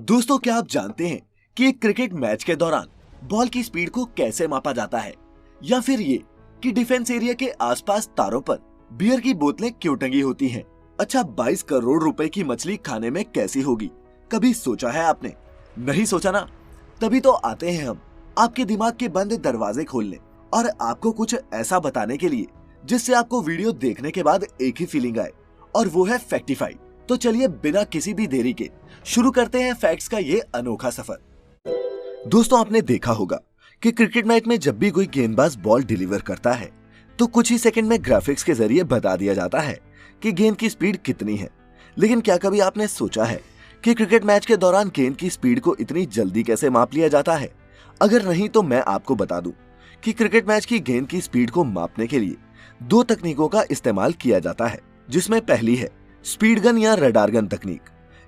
दोस्तों, क्या आप जानते हैं कि एक क्रिकेट मैच के दौरान बॉल की स्पीड को कैसे मापा जाता है, या फिर ये कि डिफेंस एरिया के आसपास तारों पर बियर की बोतलें क्यों टंगी होती हैं? अच्छा, 22 करोड़ रुपए की मछली खाने में कैसी होगी? कभी सोचा है आपने? नहीं सोचा ना? तभी तो आते हैं हम आपके दिमाग के बंद दरवाजे खोलने और आपको कुछ ऐसा बताने के लिए जिससे आपको वीडियो देखने के बाद एक ही फीलिंग आए, और वो है फैक्टिफाई। तो चलिए बिना किसी भी देरी के शुरू करते हैं फैक्ट्स का ये अनोखा सफर। दोस्तों, आपने देखा होगा कि क्रिकेट मैच में जब भी कोई गेंदबाज बॉल डिलीवर करता है तो कुछ ही सेकंड में ग्राफिक्स के जरिए बता दिया जाता है कि गेंद की स्पीड कितनी है। लेकिन क्या कभी आपने सोचा है कि क्रिकेट मैच के दौरान गेंद की स्पीड को इतनी जल्दी कैसे माप लिया जाता है? अगर नहीं तो मैं आपको बता दूं कि क्रिकेट मैच की गेंद की स्पीड को मापने के लिए दो तकनीकों का इस्तेमाल किया जाता है, जिसमें पहली है स्पीड गन या रडार गन तकनीक।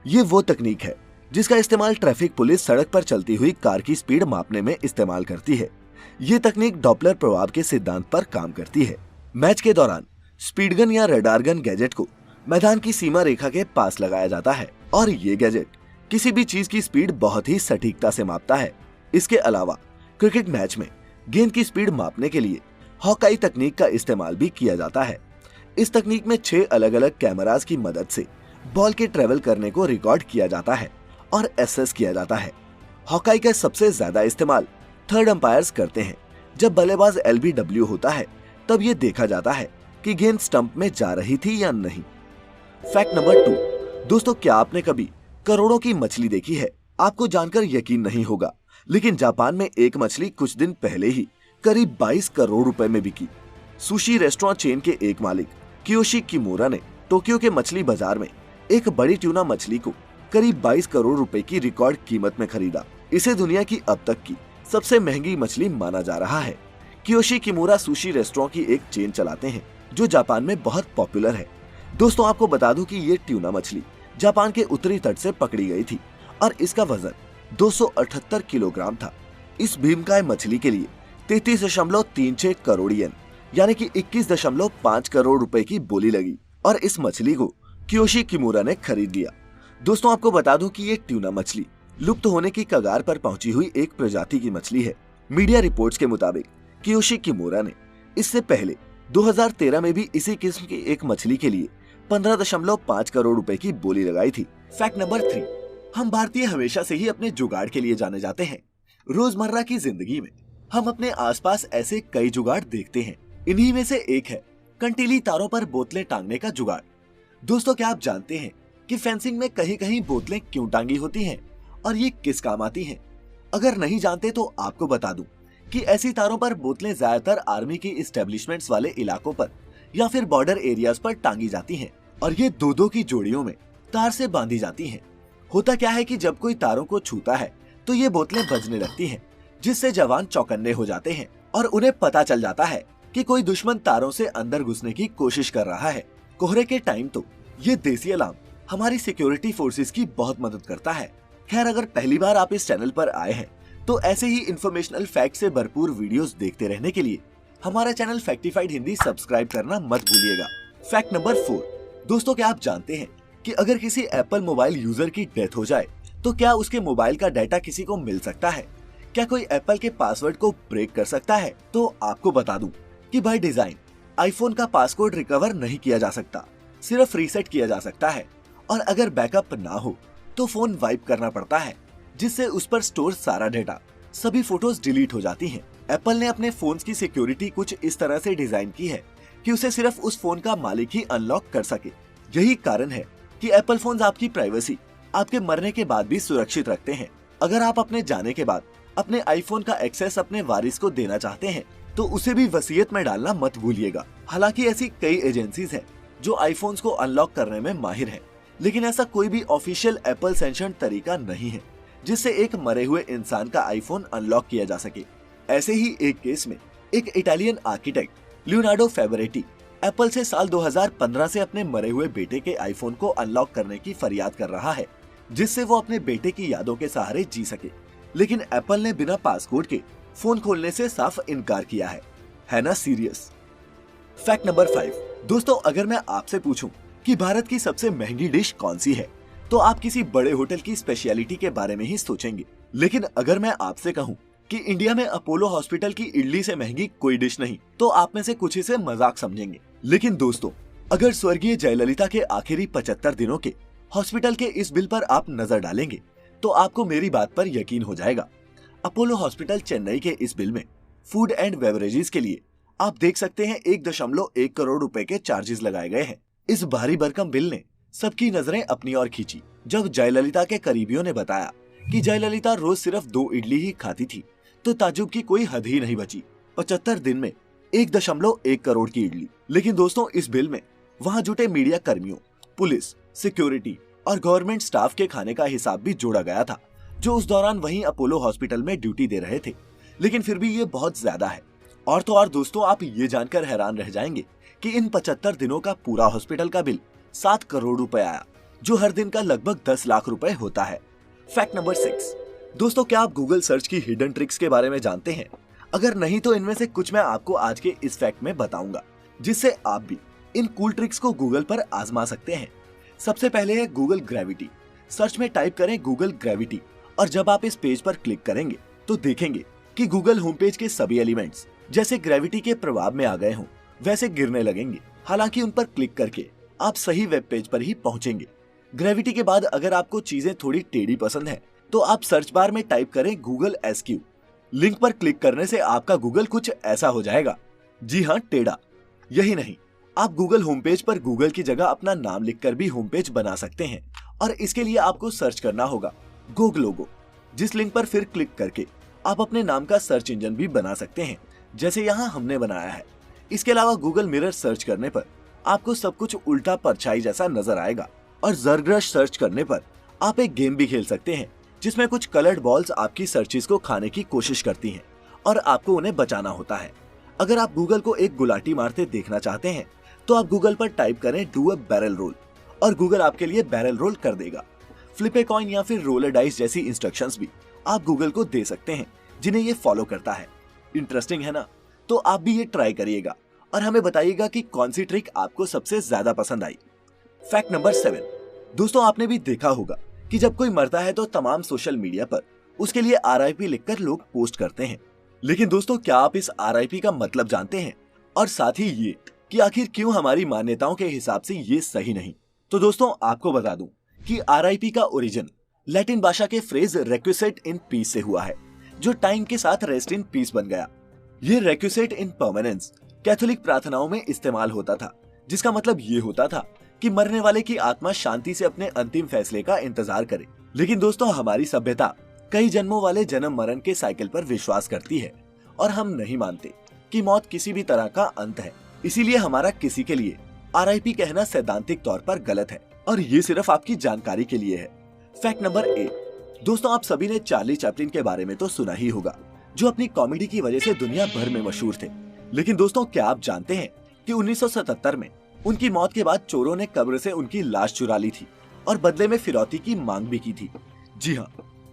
ये वो तकनीक है जिसका इस्तेमाल ट्रैफिक पुलिस सड़क पर चलती हुई कार की स्पीड मापने में इस्तेमाल करती है। ये तकनीक डॉपलर प्रभाव के सिद्धांत पर काम करती है। मैच के दौरान स्पीड गन या रडार गन गैजेट को मैदान की सीमा रेखा के पास लगाया जाता है और ये गैजेट किसी भी चीज की स्पीड बहुत ही सटीकता से मापता है। इसके अलावा क्रिकेट मैच में गेंद की स्पीड मापने के लिए हॉकाई तकनीक का इस्तेमाल भी किया जाता है। इस तकनीक में 6 अलग अलग कैमरास की मदद से बॉल के ट्रेवल करने को रिकॉर्ड किया जाता है और एसेस किया जाता है। हॉकाई का सबसे ज्यादा इस्तेमाल थर्ड अंपायर्स करते हैं। जब बल्लेबाज एलबीडब्ल्यू होता है तब ये देखा जाता है कि गेंद स्टंप में जा रही थी या नहीं। Fact number 2। दोस्तों, क्या आपने कभी करोड़ों की मछली देखी है? आपको जानकर यकीन नहीं होगा, लेकिन जापान में एक मछली कुछ दिन पहले ही करीब 22 करोड़ रुपए में बिकी। सुशी रेस्टोरेंट चेन के एक मालिक कियोशी किमोरा ने टोक्यो के मछली बाजार में एक बड़ी ट्यूना मछली को करीब 22 करोड़ रुपए की रिकॉर्ड कीमत में खरीदा। इसे दुनिया की अब तक की सबसे महंगी मछली माना जा रहा है। कियोशी किमोरा सुशी रेस्टोरेंट की एक चेन चलाते हैं जो जापान में बहुत पॉपुलर है। दोस्तों, आपको बता दूं कि ये ट्यूना मछली जापान के उत्तरी तट से पकड़ी गई थी और इसका वजन 278 किलोग्राम था। इस भीमकाय मछली के लिए 33.36 करोड़ येन यानी कि 21.5 करोड़ रुपए की बोली लगी और इस मछली को कियोशी किमोरा ने खरीद लिया। दोस्तों, आपको बता दूं कि ये ट्यूना मछली लुप्त होने की कगार पर पहुंची हुई एक प्रजाति की मछली है। मीडिया रिपोर्ट्स के मुताबिक कियोशी किमोरा ने इससे पहले 2013 में भी इसी किस्म की एक मछली के लिए 15.5 करोड़ रुपए की बोली लगाई थी। Fact number 3। हम भारतीय हमेशा से ही अपने जुगाड़ के लिए जाने जाते हैं। रोजमर्रा की जिंदगी में हम अपने आसपास ऐसे कई जुगाड़ देखते हैं। इन्हीं में से एक है कंटीली तारों पर बोतलें टांगने का जुगाड़। दोस्तों, क्या आप जानते हैं कि फेंसिंग में कहीं कहीं बोतलें क्यों टांगी होती हैं और ये किस काम आती हैं? अगर नहीं जानते तो आपको बता दूं कि ऐसी तारों पर बोतलें ज्यादातर आर्मी की इस्टेब्लिशमेंट्स वाले इलाकों पर या फिर बॉर्डर एरियाज पर टांगी जाती हैं और ये दो दो की जोड़ियों में तार से बांधी जाती हैं। होता क्या है कि जब कोई तारों को छूता है तो ये बोतलें बजने लगती हैं, जिससे जवान चौकन्ने हो जाते हैं और उन्हें पता चल जाता है कि कोई दुश्मन तारों से अंदर घुसने की कोशिश कर रहा है। कोहरे के टाइम तो ये देसी अलार्म हमारी सिक्योरिटी फोर्सेस की बहुत मदद करता है। खैर, अगर पहली बार आप इस चैनल पर आए हैं तो ऐसे ही इंफॉर्मेशनल फैक्ट से भरपूर वीडियोस देखते रहने के लिए हमारा चैनल फैक्टिफाइड हिंदी सब्सक्राइब करना मत भूलिएगा। Fact number 4। दोस्तों, क्या आप जानते हैं कि अगर किसी एप्पल मोबाइल यूजर की डेथ हो जाए तो क्या उसके मोबाइल का डाटा किसी को मिल सकता है? क्या कोई एप्पल के पासवर्ड को ब्रेक कर सकता है? तो आपको बता दूं कि बाय डिजाइन आईफोन का पासवर्ड रिकवर नहीं किया जा सकता, सिर्फ रीसेट किया जा सकता है। और अगर बैकअप ना हो तो फोन वाइप करना पड़ता है, जिससे उस पर स्टोर सारा डेटा, सभी फोटोज डिलीट हो जाती हैं। एप्पल ने अपने फोन की सिक्योरिटी कुछ इस तरह से डिजाइन की है कि उसे सिर्फ उस फोन का मालिक ही अनलॉक कर सके। यही कारण है कि एप्पल फोन्स आपकी प्राइवेसी आपके मरने के बाद भी सुरक्षित रखते हैं। अगर आप अपने जाने के बाद अपने आईफोन का एक्सेस अपने वारिस को देना चाहते हैं तो उसे भी वसीयत में डालना मत भूलिएगा। हालांकि ऐसी कई एजेंसीज हैं जो आईफोन्स को अनलॉक करने में माहिर हैं, लेकिन ऐसा कोई भी ऑफिशियल एप्पल सैंक्शन्ड तरीका नहीं है जिससे एक मरे हुए इंसान का आईफोन अनलॉक किया जा सके। ऐसे ही एक केस में एक इटालियन आर्किटेक्ट लियोनार्डो फेबरेटी एप्पल से साल 2015 से अपने मरे हुए बेटे के आईफोन को अनलॉक करने की फरियाद कर रहा है, जिससे वो अपने बेटे की यादों के सहारे जी सके। लेकिन एप्पल ने बिना पासकोड के फोन खोलने से साफ इनकार किया है ना सीरियस। Fact number 5। दोस्तों, अगर मैं आपसे पूछूं कि भारत की सबसे महंगी डिश कौन सी है तो आप किसी बड़े होटल की स्पेशलिटी के बारे में ही सोचेंगे। लेकिन अगर मैं आपसे कहूँ कि इंडिया में अपोलो हॉस्पिटल की इडली से महंगी कोई डिश नहीं, तो आप में से कुछ इसे मजाक समझेंगे। लेकिन दोस्तों, अगर स्वर्गीय जयललिता के आखिरी 75 दिनों के हॉस्पिटल के इस बिल पर आप नजर डालेंगे तो आपको मेरी बात पर यकीन हो जाएगा। अपोलो हॉस्पिटल चेन्नई के इस बिल में फूड एंड बेवरेजेस के लिए आप देख सकते हैं 1.1 करोड़ रुपए के चार्जेस लगाए गए हैं। इस भारी भरकम बिल ने सबकी नजरें अपनी ओर खींची जब जयललिता के करीबियों ने बताया कि जयललिता रोज सिर्फ 2 इडली ही खाती थी, तो ताज्जुब की कोई हद ही नहीं बची। 75 दिन में 1.1 करोड़ की इडली। लेकिन दोस्तों, इस बिल में वहां जुटे मीडिया कर्मियों, पुलिस, सिक्योरिटी और गवर्नमेंट स्टाफ के खाने का हिसाब भी जोड़ा गया था, जो उस दौरान वहीं अपोलो हॉस्पिटल में ड्यूटी दे रहे थे। लेकिन फिर भी ये बहुत ज्यादा है। और तो और दोस्तों, आप ये जानकर हैरान रह जाएंगे कि इन 75 दिनों का पूरा हॉस्पिटल का बिल 7 करोड़ रुपए आया, जो हर दिन का लगभग 10 लाख रुपए होता है। Fact number 6। दोस्तों, क्या आप गूगल सर्च की हिडन ट्रिक्स के बारे में जानते हैं? अगर नहीं तो इनमें से कुछ मैं आपको आज के इस फैक्ट में बताऊंगा, जिससे आप भी इन कूल ट्रिक्स को गूगल पर आजमा सकते हैं। सबसे पहले है गूगल ग्रेविटी। सर्च में टाइप करें गूगल ग्रेविटी और जब आप इस पेज पर क्लिक करेंगे तो देखेंगे कि गूगल होम पेज के सभी एलिमेंट्स जैसे ग्रेविटी के प्रभाव में आ गए हों वैसे गिरने लगेंगे। हालांकि उन पर क्लिक करके आप सही वेब पेज पर ही पहुंचेंगे। ग्रेविटी के बाद अगर आपको चीजें थोड़ी टेढ़ी पसंद है तो आप सर्च बार में टाइप करें गूगल एसक्यू। लिंक पर क्लिक करने से आपका गूगल कुछ ऐसा हो जाएगा। जी हाँ, टेढ़ा। यही नहीं, आप गूगल होम पेज पर गूगल की जगह अपना नाम लिखकर भी होम पेज बना सकते हैं। और इसके लिए आपको सर्च करना होगा गोगलोगो, जिस लिंक पर फिर क्लिक करके आप अपने नाम का सर्च इंजन भी बना सकते हैं, जैसे यहाँ हमने बनाया है। इसके अलावा गूगल मिरर सर्च करने पर आपको सब कुछ उल्टा परछाई जैसा नजर आएगा। और ज़रग्रश सर्च करने पर आप एक गेम भी खेल सकते हैं, जिसमें कुछ कलर्ड बॉल्स आपकी सर्चेस को खाने की कोशिश करती हैं और आपको उन्हें बचाना होता है। अगर आप गूगल को एक गुलाटी मारते देखना चाहते हैं तो आप गूगल पर टाइप करें डू अ बैरल रोल और गूगल आपके लिए बैरल रोल कर देगा। फ्लिप ए कॉइन या फिर रोल अ डाइस जैसी इंस्ट्रक्शंस भी आप गूगल को दे सकते हैं, जिन्हें ये फॉलो करता है। इंटरेस्टिंग है ना? तो आप भी ये ट्राई करिएगा और हमें बताइएगा कि कौन सी ट्रिक आपको सबसे ज्यादा पसंद आई। Fact number 7। दोस्तों, आपने भी देखा होगा कि जब कोई मरता है तो तमाम सोशल मीडिया पर उसके लिए RIP लिखकर लोग पोस्ट करते हैं। लेकिन दोस्तों, क्या आप इस RIP का मतलब जानते हैं? और साथ ही ये कि आखिर क्यों हमारी मान्यताओं के हिसाब से ये सही नहीं? तो दोस्तों, आपको बता दूं कि RIP का ओरिजिन लैटिन भाषा के फ्रेज रेक्विसेट इन पीस से हुआ है, जो टाइम के साथ रेस्ट इन पीस बन गया। ये रेक्विसेट इन परमानेंस कैथोलिक प्रार्थनाओं में इस्तेमाल होता था, जिसका मतलब ये होता था कि मरने वाले की आत्मा शांति से अपने अंतिम फैसले का इंतजार करे। लेकिन दोस्तों, हमारी सभ्यता कई जन्मों वाले जन्म मरण के साइकिल पर विश्वास करती है और हम नहीं मानते कि मौत किसी भी तरह का अंत है। इसीलिए हमारा किसी के लिए RIP कहना सैद्धांतिक तौर पर गलत है और ये सिर्फ आपकी जानकारी के लिए है। Fact number 8। दोस्तों, आप सभी ने चार्ली चैपलिन के बारे में तो सुना ही होगा, जो अपनी कॉमेडी की वजह से दुनिया भर में मशहूर थे। लेकिन दोस्तों, क्या आप जानते हैं कि 1977 में उनकी मौत के बाद चोरों ने कब्र से उनकी लाश चुरा ली थी और बदले में फिरौती की मांग भी की थी। जी हाँ,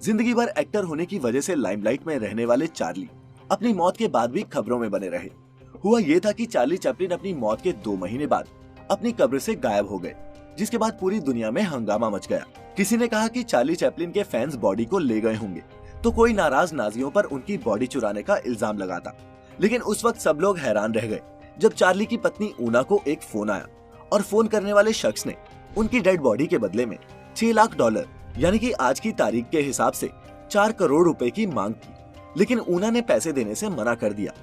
जिंदगी भर एक्टर होने की वजह से लाइमलाइट में रहने वाले चार्ली अपनी मौत के बाद भी खबरों में बने रहे। हुआ ये था कि चार्ली चैपलिन अपनी मौत के 2 महीने बाद अपनी कब्र से गायब हो गए, जिसके बाद पूरी दुनिया में हंगामा मच गया। किसी ने कहा कि चार्ली चैपलिन के फैंस बॉडी को ले गए होंगे, तो कोई नाराज नाजियों पर उनकी बॉडी चुराने का इल्जाम लगाता। लेकिन उस वक्त सब लोग हैरान रह गए जब चार्ली की पत्नी ऊना को एक फोन आया और फोन करने वाले शख्स ने उनकी डेड बॉडी के बदले में $6 लाख यानी कि आज की तारीख के हिसाब से 4 करोड़ रुपए की मांग की। लेकिन ऊना ने पैसे देने से मना कर दिया।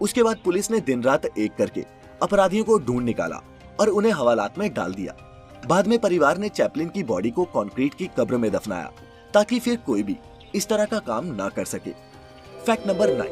उसके बाद पुलिस ने दिन रात एक करके अपराधियों को ढूंढ निकाला और उन्हें हवालात में डाल दिया। बाद में परिवार ने चैपलिन की बॉडी को कंक्रीट की कब्र में दफनाया, ताकि फिर कोई भी इस तरह का काम ना कर सके। Fact number 9।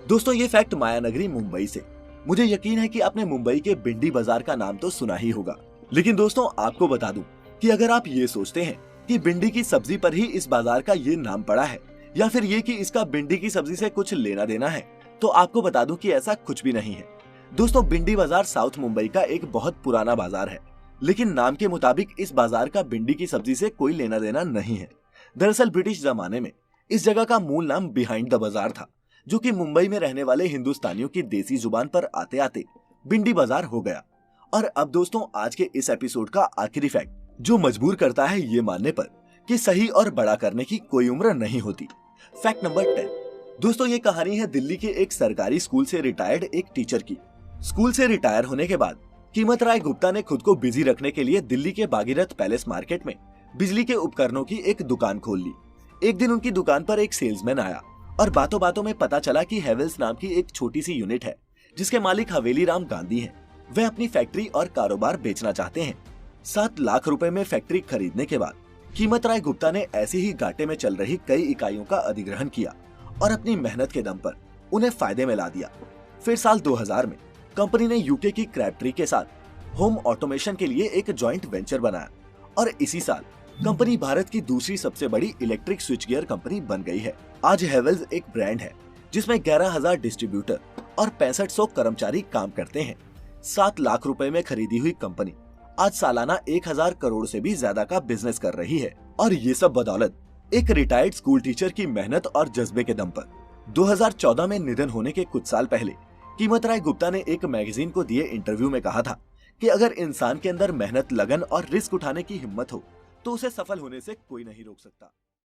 दोस्तों, ये फैक्ट मायानगरी मुंबई से। मुझे यकीन है कि आपने मुंबई के बिंडी बाजार का नाम तो सुना ही होगा। लेकिन दोस्तों, आपको बता दूं कि अगर आप ये सोचते हैं कि भिंडी की सब्जी पर ही इस बाजार का ये नाम पड़ा है, या फिर ये कि इसका भिंडी की सब्जी से कुछ लेना देना है, तो आपको बता दूं कि ऐसा कुछ भी नहीं है। दोस्तों, बिंडी बाजार साउथ मुंबई का एक बहुत पुराना बाजार है, लेकिन नाम के मुताबिक इस बाजार का भिंडी की सब्जी से कोई लेना देना नहीं है। दरअसल ब्रिटिश जमाने में इस जगह का मूल नाम बिहाइंड द बाजार था, जो कि मुंबई में रहने वाले हिंदुस्तानियों की देसी जुबान पर आते आते बिंडी बाजार हो गया। और अब दोस्तों, आज के इस एपिसोड का आखिरी फैक्ट, जो मजबूर करता है ये मानने पर कि सही और बड़ा करने की कोई उम्र नहीं होती। Fact number 10। दोस्तों, ये कहानी है दिल्ली के एक सरकारी स्कूल से रिटायर्ड एक टीचर की। स्कूल से रिटायर होने के बाद कीमत राय गुप्ता ने खुद को बिजी रखने के लिए दिल्ली के भागीरथ पैलेस मार्केट में बिजली के उपकरणों की एक दुकान खोल ली। एक दिन उनकी दुकान पर एक सेल्समैन आया और बातों बातों में पता चला कि हेवेल्स नाम की एक छोटी सी यूनिट है जिसके मालिक हवेली राम गांधी हैं। वे अपनी फैक्ट्री और कारोबार बेचना चाहते हैं। 7 लाख रुपए में फैक्ट्री खरीदने के बाद कीमत राय गुप्ता ने ऐसे ही घाटे में चल रही कई इकाइयों का अधिग्रहण किया और अपनी मेहनत के दम पर उन्हें फायदे में ला दिया। फिर साल 2000 में कंपनी ने यूके की क्रैबट्री के साथ होम ऑटोमेशन के लिए एक जॉइंट वेंचर बनाया और इसी साल कंपनी भारत की दूसरी सबसे बड़ी इलेक्ट्रिक स्विच गियर कंपनी बन गई है। आज हेवेल्स एक ब्रांड है जिसमें 11,000 डिस्ट्रीब्यूटर और 6500 कर्मचारी काम करते हैं। 7 लाख रुपए में खरीदी हुई कंपनी आज सालाना 1000 करोड़ से भी ज्यादा का बिजनेस कर रही है और ये सब बदौलत एक रिटायर्ड स्कूल टीचर की मेहनत और जज्बे के दम पर। 2014 में निधन होने के कुछ साल पहले कीमत राय गुप्ता ने एक मैगजीन को दिए इंटरव्यू में कहा था कि अगर इंसान के अंदर मेहनत, लगन और रिस्क उठाने की हिम्मत हो तो उसे सफल होने से कोई नहीं रोक सकता।